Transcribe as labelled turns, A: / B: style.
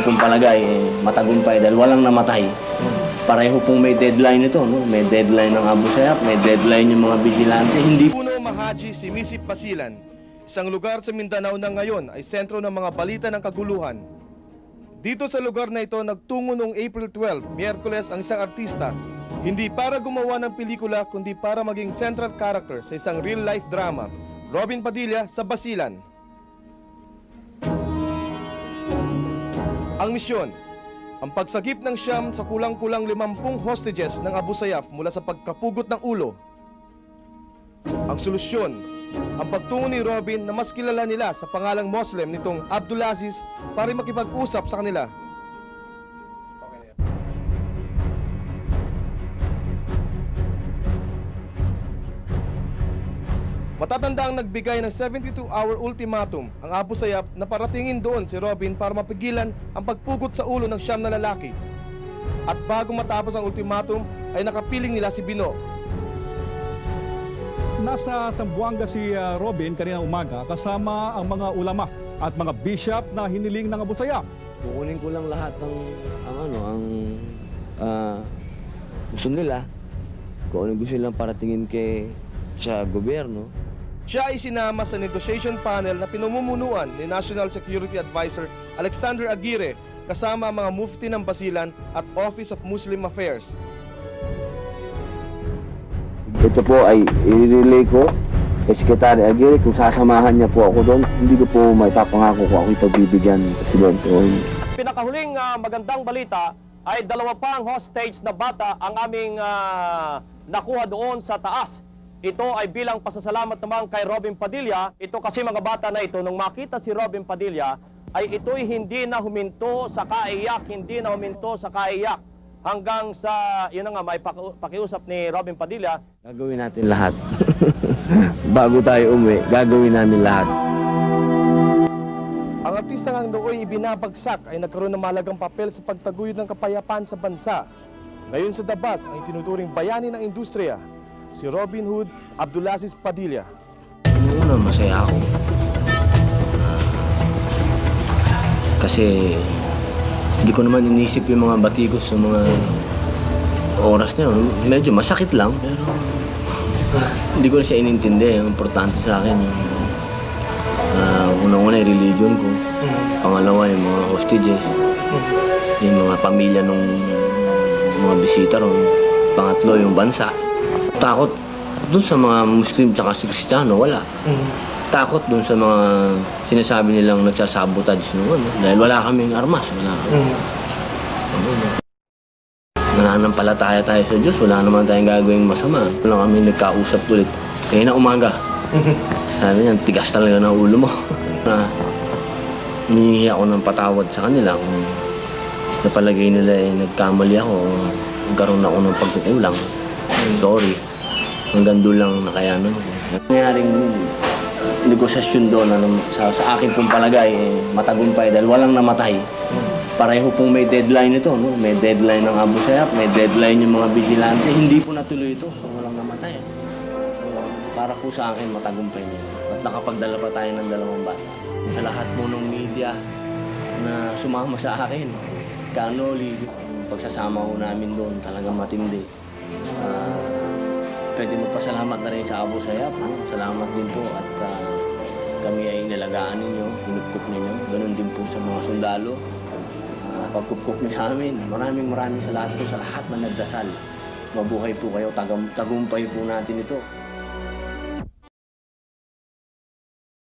A: pong palagay, matagumpay dahil walang namatay. Pareho pong may deadline ito, no? May deadline ng Abu Sayyaf, may deadline yung mga vigilante. Hindi
B: Puno Mahaji si Misip Basilan, isang lugar sa Mindanao na ngayon ay sentro ng mga balita ng kaguluhan. Dito sa lugar na ito nagtungo noong April 12, Miyerkules ang isang artista, hindi para gumawa ng pelikula kundi para maging central character sa isang real-life drama, Robin Padilla sa Basilan. Ang misyon, ang pagsagip ng Siyam sa kulang-kulang 50 hostages ng Abu Sayyaf mula sa pagkapugot ng ulo. Ang solusyon, ang pagtungo ni Robin na mas kilala nila sa pangalang Muslim nitong Abdulaziz para makipag-usap sa kanila. Matatanda ang nagbigay ng 72-hour ultimatum ang Abu Sayyaf na paratingin doon si Robin para mapigilan ang pagpugot sa ulo ng Siyam na lalaki. At bago matapos ang ultimatum ay nakapiling nila si Bino.
C: Nasa Zamboanga si Robin kanina umaga kasama ang mga ulama at mga bishop na hiniling ng Abu Sayyaf.
A: kukunin ko lang lahat ng gusto nila. Kung ano gusto nilang paratingin sa gobyerno.
B: Siya ay sinama sa negotiation panel na pinamumunuan ni National Security Advisor Alexander Aguirre kasama ang mga mufti ng Basilan at Office of Muslim Affairs.
A: Ito po ay i-relay ko kay Secretary Aguirre kung sasamahan niya po ako doon. Hindi ko po may papangako ko ako ipagbibigyan Presidente.
D: Pinakahuling magandang balita ay 2 pang hostage na bata ang aming nakuha doon sa taas. Ito ay bilang pasasalamat naman kay Robin Padilla. Ito kasi mga bata na ito, nung makita si Robin Padilla, ay ito'y hindi na huminto sa kaiyak, hindi na huminto sa kaiyak. Hanggang sa, yun na nga, may pakiusap ni Robin Padilla.
A: Gagawin natin lahat. Bago tayo umuwi, gagawin namin lahat.
B: Ang artista nga nooy ibinabagsak ay nagkaroon ng mahalagang papel sa pagtaguyod ng kapayapaan sa bansa. Ngayon sa Dabas, ang itinuturing bayani ng industriya, si Robin Hood Abdulaziz Padilla.
A: Una, masaya ako. Kasi hindi ko naman inisip yung mga batikos sa mga oras na yun. Medyo masakit lang, pero hindi ko na siya inintindi. Ang importante sa akin yung unang-una yung religion ko. Pangalawa yung mga hostages. Yung mga pamilya ng mga bisita ron. Pangatlo yung bansa. Takot dun sa mga Muslim tsaka si Kristiyano, wala. Takot dun sa mga sinasabi nilang nagsasabotage nung ano. Dahil wala kaming armas, wala kaming. Nananampalataya tayo sa Diyos, wala naman tayong gagawing masama. Wala kami nagkausap ulit. Kaya na umaga. Sabi niya, tigas talaga ng ulo mo. Hinihingi ako ng patawad sa kanila kung sa palagay nila eh, nagkamali ako o nagkaroon ako ng pagkukulang. Sorry. Hanggang doon lang nakayanan ko. Nangyaring negosasyon doon sa akin pong palagay matagumpay dahil walang namatay. Pareho pong may deadline ito, no? May deadline ng Abu Sayyaf, may deadline yung mga vigilante. Hindi po natuloy ito kung walang namatay. Para po sa akin matagumpay nito. At nakapagdala pa tayo ng 2 bata. Sa lahat po ng media na sumama sa akin, Kanoli, pagsasama ko namin doon talagang matindi. Pwede magpasalamat na rin sa Abu Sayyaf. Salamat din po at kami ay inalagaan ninyo, hinupkup ninyo. Ganun din po sa mga sundalo. Pagkupkup niyo sa amin. Maraming salamat po sa lahat na nagdasal. Mabuhay po kayo, tagumpay po natin ito.